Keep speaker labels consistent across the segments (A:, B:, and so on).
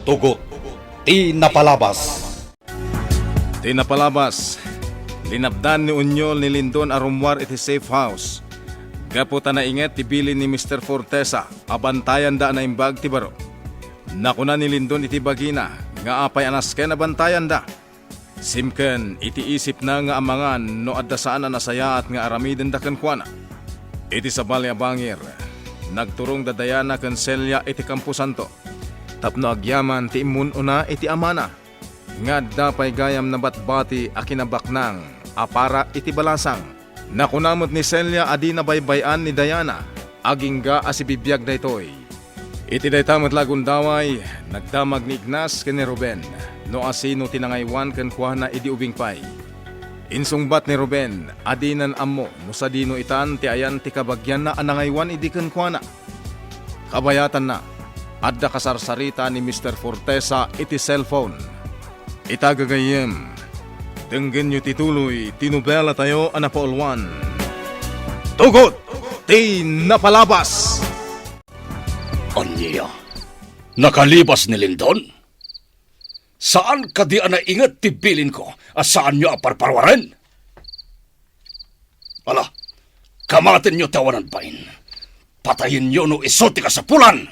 A: Tugot, ti napalabas.
B: Ti napalabas, linabdan ni Unyol ni Lindon arumwar iti safe house. Gaputa na inget ti bilin ni Mr. Fortesa, abantayan da na imbag ti baro. Nakuna ni Lindon iti bagina, nga apay anasken abantayan da. Simken iti isip na nga amangan no adda saan na nasaya at nga aramiden da kenkwana. Iti sabali abangir, nagturong dadayana ken Celia iti Campo Santo. Tapno agyaman ti imun una iti amana. Nga dapay gayam na batbati a kinabaknang apara iti balasang. Nakunamot ni Celia adi na baybayan ni Diana agingga asibibiyag daytoy. Iti daytamot lagundaway nagdamag ni Ignas ken ni Ruben no asino tinangaywan ken kuana idi ubing pay. Insungbat ni Ruben adinan ammo no sadino itan ti ayan ti kabagyan na anangaywan idi ken kuana. Kabayatan na adda kasarsarita ni Mr. Fortesa iti cellphone. Itagagayem, tenggen nyo tituloy, tinubela tayo anapaulwan. Tugot, ti napalabas!
C: Anya, nakalibas ni Lindon? Saan ka di naingat ti bilin ko? Saan nyo aparparwaren? Ala, kamatin nyo tawanan pain. Patayin nyo no isoti ka sa pulan!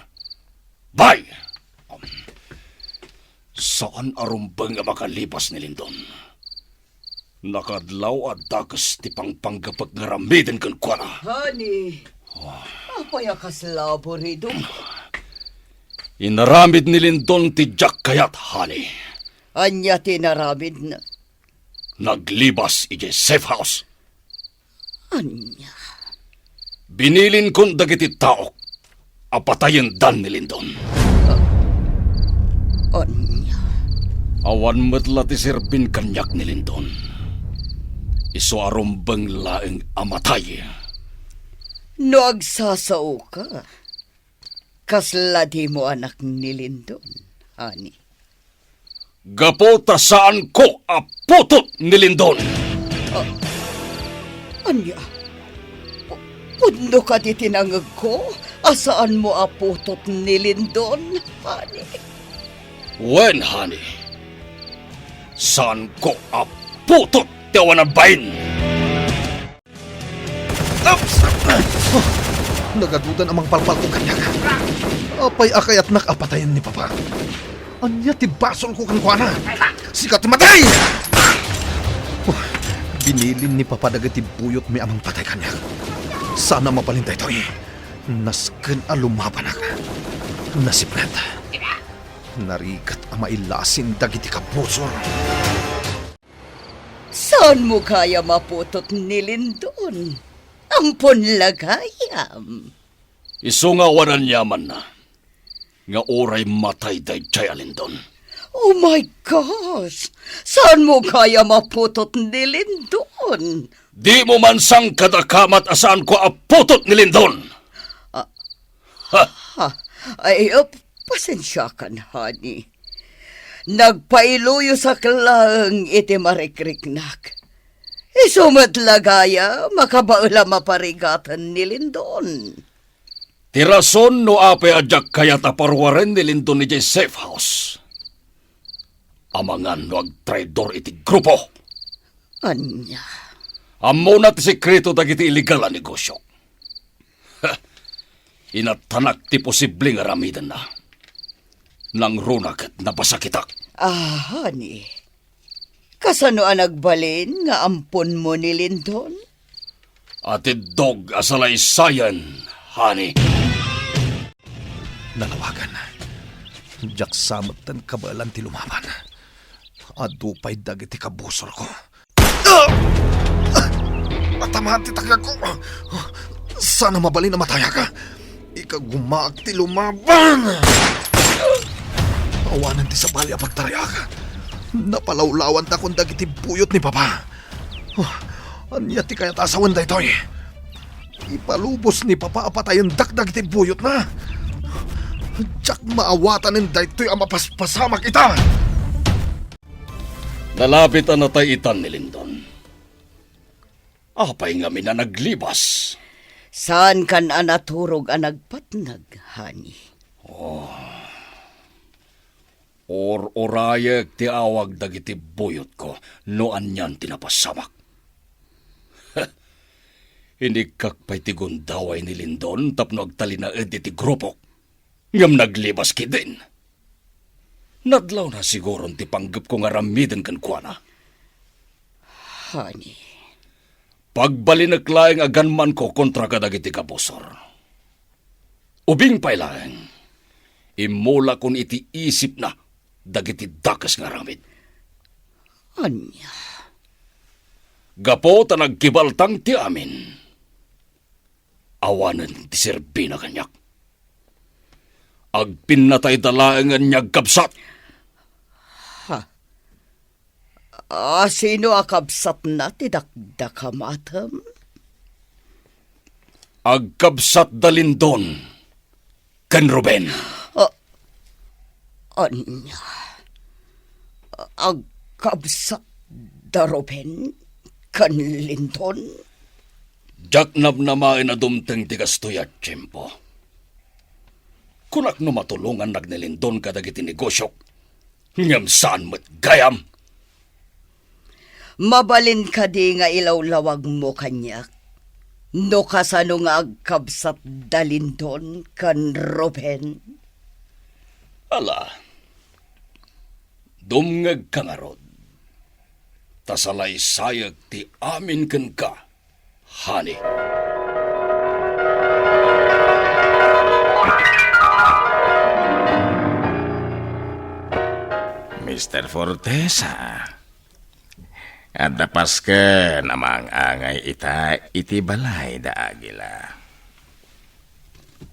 C: Bay! Saan arumbang nga makalibas ni Lindon? Nakadlaw at dakas ti pangpanggapag nga ramiden kan kwa na.
D: Honey, apaya kaslabo ridong.
C: Inaramid ni Lindon ti Jack kayat, honey.
D: Anya tinaramid na.
C: Naglibas ije safe house.
D: Anya.
C: Binilin kon dagiti taok. Apatayin dan ni Lindon.
D: Anya.
C: Awan matla ti sirbin kanyak ni Lindon. Iso arumbang laeng amatay.
D: No agsasao ka. Kasla di mo anak ni Lindon, honey.
C: Gapota saan ko aputot ni Lindon.
D: Anya. Pundo ka di tinangag ko? Asaan mo aputot ni Lindon, honey?
C: When, honey? Saan ko aputot tiyawan ang bayin?
E: Nagadudan amang palpal ko kanyak. Apay akay at nakapatayan ni Papa. Anya ti basol ko kankwana. Sikat matay! Binilin ni Papa dagati buyot may amang patay kanyak. Sana mapalintay to eh. Nasken alumabanak. Nasipret. Narigat ang mailasin dagiti kabusor.
D: Saan mo kaya maputot ni Lindon? Ampon lagayam.
C: Iso nga wanan yaman na. Nga oray matay day Jaya Lindon.
D: Oh my gosh! Saan mo kaya maputot ni Lindon?
C: Di mo man sang kadakamat asaan ko aputot ni Lindon.
D: Ay, pasensya ka na, honey. Nagpailuyo sa klang iti marikriknak. Isumat lagaya, makabaula maparigatan ni Lindon.
C: Tirason no ape adyak kayat aparwaren ni Lindon ni jay safe house. Amangan no agtraidor iti grupo.
D: Anya.
C: Amo na ti sekreto dagiti illegal a negosyo. Inatanak ti posibleng aramidan na. Nang runak at napasakitak.
D: Honey. Kasano ang nagbalin nga ampon mo ni Lindon?
C: Ati dog asalaysayan, honey.
E: Nalawagan. Diyak samatan kabalan ti lumaban. Adupay dagiti kabusor ko. Matamahan ti tagag ko. Sana mabalin na mataya ka. Ikagumaag ti lumaban. Awanan ti sabali a pagtaraya ka. Napalawlawan ta kung dagiti buyot ni Papa. Anya ti kaya tasawan da ito eh. Ipalubos ni Papa apatayon dakdag ti buyot na. Diyak maawatan ng daytoy ang mapaspasamak ita.
C: Nalapit ang natay itan ni Lindon. Apay nga mina naglibas.
D: Saan kan anaturog ang nagpatnag, honey?
C: Or orayek ti awag dagiti buyot ko no anyan tinapasamak. Hindi kakpay ti gundaway ni Lindon tapno agtalinaed iti grupok. Ngam naglibas ki din. Nadlaw na siguro ti panggap ko nga ramiden kan kuana.
D: Honey,
C: Pagbalinaglaeng aganman ko kontra kadagiti kabusor. Ubing pailaeng, imula kon iti isip na dagiti dakas nga ramid.
D: anya,
C: Gapo ta nagkibaltang ti amin. Awanen ti serbina kanyak. Agpinatay dalaeng anyag kabsat.
D: sino akabsat na ti dakdakamatam?
C: Agkabsat dalindon. Ken Ruben.
D: Anya, agkabsat daroben kan Lindon?
C: Jaknab na main na dumteng ti kastuyat tiyempo. Kunak no matulungan nagnilindon kadagiti negosyok. Ngam saan mo't gayam.
D: Mabalin ka di nga ilawlawag mo kanyak. No kasano nga agkabsat dalindon kan Ruben?
C: Ala, dumngag ka nga rod. Tasalay sayag ti amin ken ka, hani.
B: Mr. Fortesa, adapas ka namang angay iti balay da agila.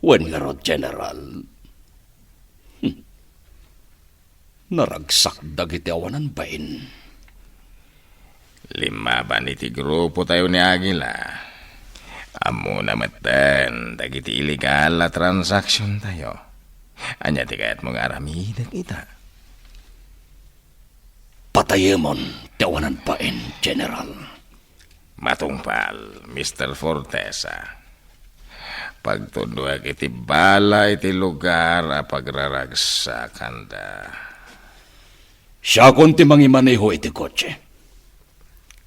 C: Wen nga rod, General. Naragsak dagiti awanan bain.
B: 5 ba iti grupo tayo ni Agila? Amo na matan, dagiti illegal na transaksyon tayo. Anya ti kayat mong aramidan kita.
C: Patayemon ti awanan bain, General.
B: Matungpal, Mr. Fortesa. Pagtunduag iti bala iti lugar a pagraragsakan da.
C: Siya kon ti mangimaneho iti kotse.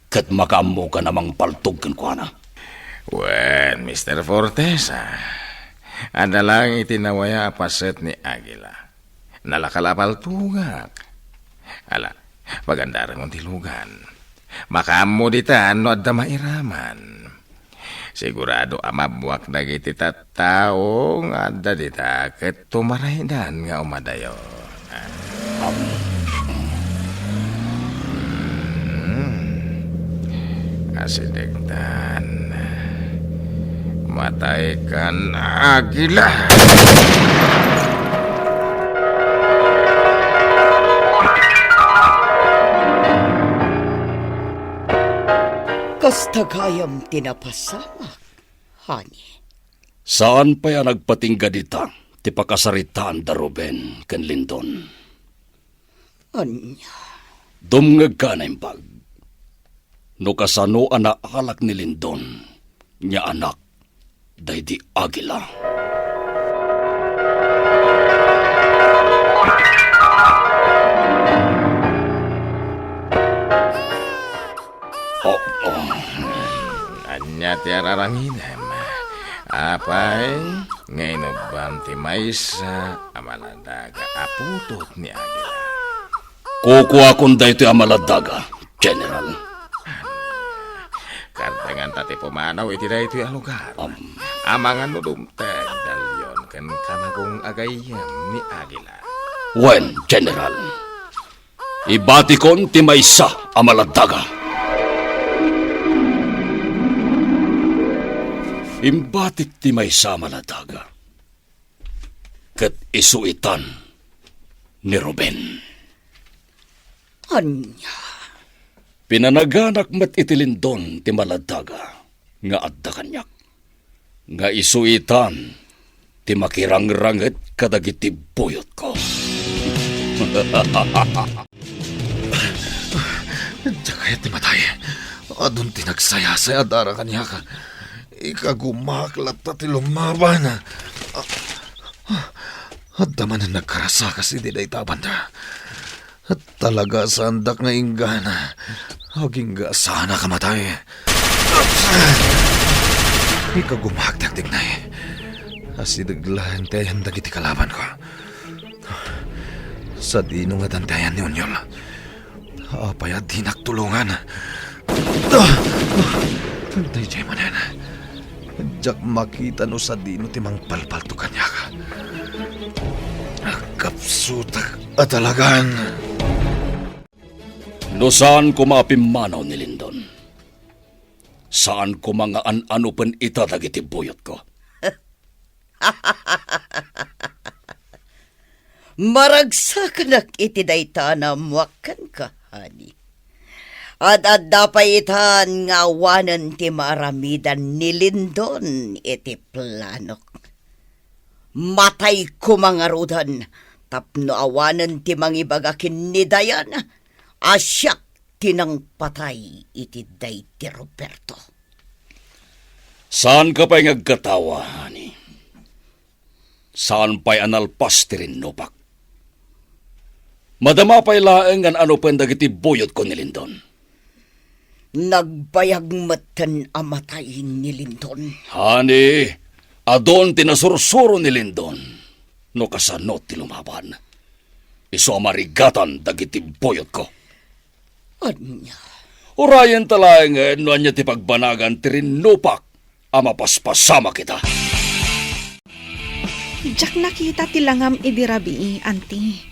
C: Kat makaammo ka namang paltog kan kuana.
B: Wen, Mr. Fortesa. Ada lang itinawaya paset ni Agila. Nalakalapal tugak. Ala, pagandaran mong tilugan. Makaammo ditan no adda mairaman. Sigurado amabuak dagiti tattao nga adda dita ket tumaraydan nga umadayo. Asidegtan. Matay kan Agila.
D: Kastagayam tinapasamak, honey.
C: Saan pa yan nagpatingga dita? Ti pakasaritaan da Ruben ken Lindon.
D: Anya,
C: Dumngag ka na impag. No kasano anak halak ni Lindon, nya anak, day di Agila.
B: Anya ti ararangidem. Apay, ngayon ubam ti maysa amaladaga aputot ni Agila.
C: Kukuha kong dahi ito amaladaga, General.
B: Kartangan tati pumanaw iti da ito yung lugar. Amangan no dumteg dalyon kan kanagong agayam ni Agila.
C: Wen, General. Ibati kon ti maysa amaladaga. Imbatik ti maysa amaladaga. Kat isuitan ni Ruben.
D: anya,
C: Pinanaganak mat itilindon ti maladaga nga adda kanyak. Nga isuitan ti makirangranget kadagiti buyot ko.
E: Tsaka ti matay. Adun tinagsaya-saya dara kaniya ka. Ikagumaklat ta ti lumaban. At daman na nagkarasa kasi di day tabanda. At talaga sa andak nga ingana. Haging ga sana kamatay. Ikaw gumagdagdig na eh. Asidaglahan tayan dagiti kalaban ko. Sa dino nga dantayan ni Onyol. Apay at di nagtulungan. Day jay mo na. Diyak makita no sa dino timang palpalto kanya ka. Kapsutak at talagan.
C: No saan ko mapimanaw ni Lindon? Saan ko mga an-ano pen itadagiti buyot ko?
D: Maragsakan iti dayta na muakan ka, hani. At dapay itan nga wanan ti maramidan ni Lindon iti planok. Matay ko mga rudan, tapno awanan ti mangibagakin ni Dayan, asyak tinang patay iti day ti Roberto.
C: Saan ka pa'y ngagkatawa, hani? Saan pa'y analpas ti rinnupak? Madama pa'y laeng an ano pen dagiti buyot ko ni Lindon.
D: Nagbayag matan amatay ni Lindon.
C: Hani, adon tinasursuro ni Lindon. No kasano ti lumaban. Iso amarigatan dagiti buyot ko.
D: Anya?
C: Urayan talaeng no anya ti pagbanagan ti rinnupak. Ama paspasama kita.
F: Diyak nakita ti langam idirabi, auntie.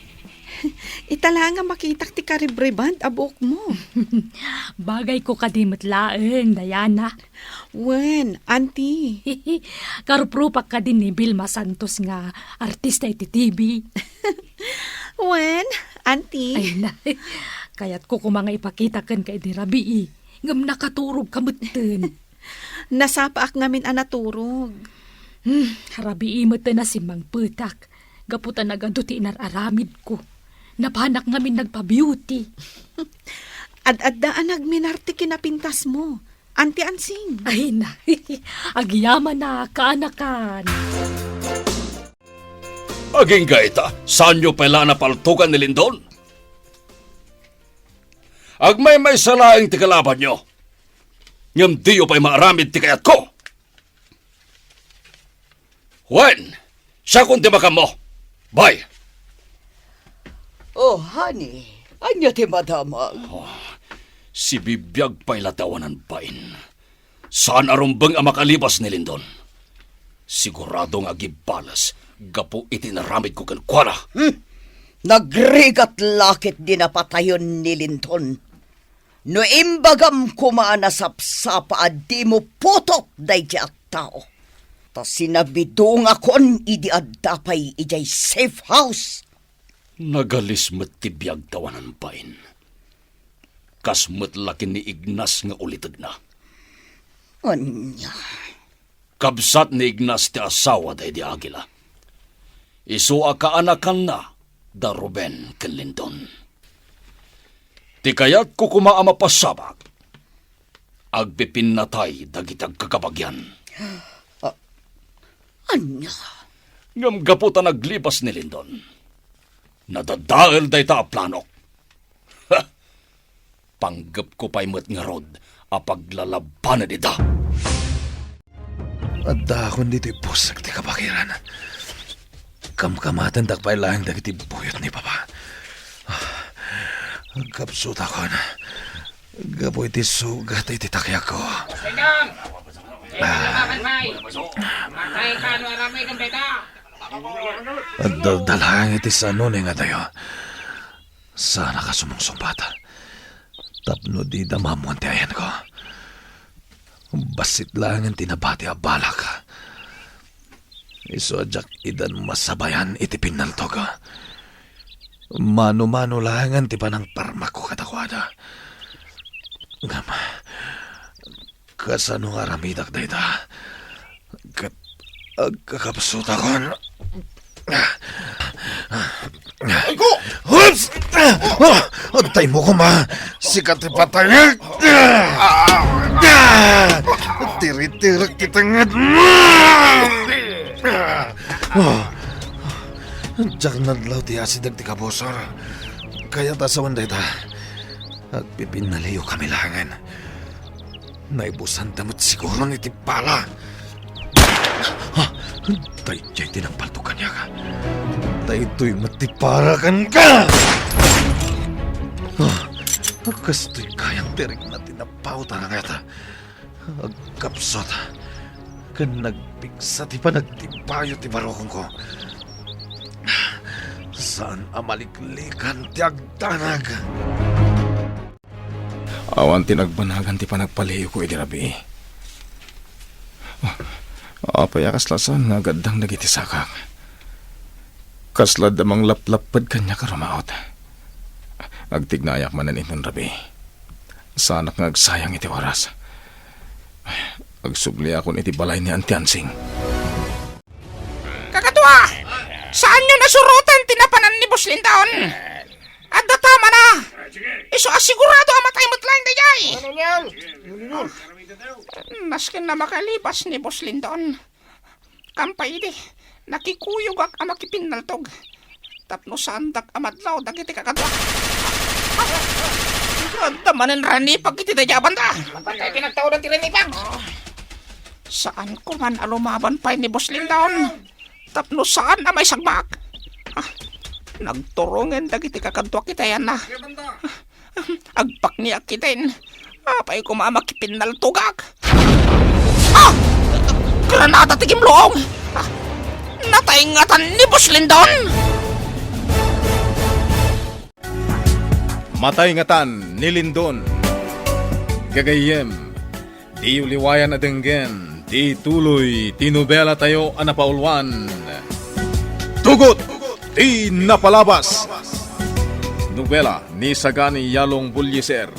F: Itala nga makitak ti karibriband abok mo.
G: Bagay ko kadimot laeng, Diana.
F: Wen, auntie.
G: Karuprupak ka din ni Vilma Santos nga artista iti TV.
F: Wen, auntie.
G: Ay na, kaya't ko kumanga ipakita kan kay di rabi ngam nakaturog kamutten.
F: Nasapaak ngamin anaturog.
G: Rabi imot na si Mang Putak. Gaputan nagaduti inararamid ko. Napanak ngamin nagpa-beauty.
F: Ad-addaan nagminarti kinapintas mo. Auntie Ansing.
G: Ay na, agyaman na kaanakan.
C: Aging gaita, saan nyo pala napaltukan ni Lindon? Agmay may salaing ti kalaban nyo. Ngam diyo pa'y maaramid ti kayat ko. Wen, siya kung ti makam mo. Bye.
D: Oh, honey, anya ti madamag?
C: Si Bibiyag pa'y latawanan pain. Saan arumbang ang makalibas ni Lindon? Siguradong agibalas, gapo itinaramid ko kan kuwara.
D: Nagrigat lakit din napatayon ni Lindon. No imbagam kumana sapsapa at di mo putok day at tao. Ta sinabidong akon idi addapay ijay safe house.
C: Nagalis met ti biyag tawanan pain. Kasmet laki ni Ignas nga ulitag na.
D: Anya?
C: Kabsat ni Ignas ti asawa day di Agila. Isu akaanakan na da Ruben ken Lindon. Ti kayat ko kumaama pasabak. Agpipin natay dagitag kakabagyan.
D: Anya?
C: Ngam gaputan naglipas ni Lindon. Nadadael day ta a planok. Ha! Panggap ko pa'y mat nga rod a paglalaban na dita.
E: At dahon dito'y pusak ti kapakiran. Kamkamatan takpay lang dagiti buyot ni Papa. Kapsut ako na. Gapoy ti sugat iti takya ko.
H: Sedang! Matay ka no aramay kang beta!
E: At daldalang iti sanunay nga tayo. Sana ka sumungsumpata. Tapno di damamuan ti ayan ko. Basit lang ang tinabati a balak. Iso adyak idan masabayan iti pinaltog. Mano-mano lang ang tipa ng parma ko katakwada. Ngam, kasano nga ramidak da ita? Kakapsut ako.
H: Aiko!
E: Hups! Antay mo ko ma! Sikat ipatay! Tiri-tirik kitangad mo! Diyak nadlaw ti asid ti kabosor. Kaya tasawan day ta. Agpipinaliyo kami langan. Naibusan damot siguro ni ti pala. Tayo tinampaltukan niya ka. Tayo to'y matiparakan ka! Kasto'y kayang tirik na tinapauta na kaya. Agkapsot. Kan nagpiksa ti pa nagtipayo ti barokong ko. Saan amaliklikan ti agdanag?
B: Awan tinagbanagan ti panagpaliyo ko idirabi. Apay akaslasan nga gaddang nagiti sakak. Kaslad amang laplapad kanya karumaot. Agtignayak manan inon rabi. Sanak nga agsayang iti oras. Agsubli akon iti balay ni Antiansing.
H: Kakatwa! Saan nyo nasurutan tinapanan ni Boss Lindaon? At tama na! Iso asigurado amatay mo't lang dayay! Maskin na makalibas ni Boss Lindaon. Kampay di, nakikuyog ak amakipinaltog. Tapno sandak amadlaw dagiti kakadwa. Ganda manan rani pag iti dayaban ta. Mapantay pinagtaudan ti Renipag. Saan ko man alumaban pa ni Boss Lindaon? Tapno saan na may sagbak? Nagturungan dagiti kakadwa kita yan na. Agpak niya kitin. Apay ko mamakipinaltugak. Granada tigimlong! Nataingatan ni Boss Lindaon!
B: Mataingatan ni Lindon. Gagayem, di uliwayan na denggen, di tuloy, tinubela tayo anapaulwan. Tugot, di napalabas. Nobela ni Sagani Yalong Bulyeser,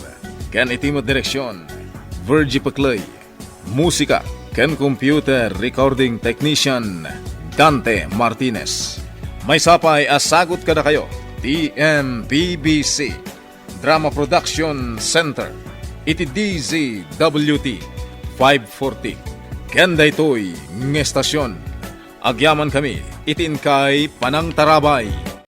B: ken itimo direksyon, Virgie Paclay. Musika, ken computer recording technician, Dante Martinez. May sapay asagot kada kayo, TMPBC. Drama Production Center, iti DZWT 540. Kenda ito'y ng estasyon. Agyaman kami, itin kay Panang Tarabay.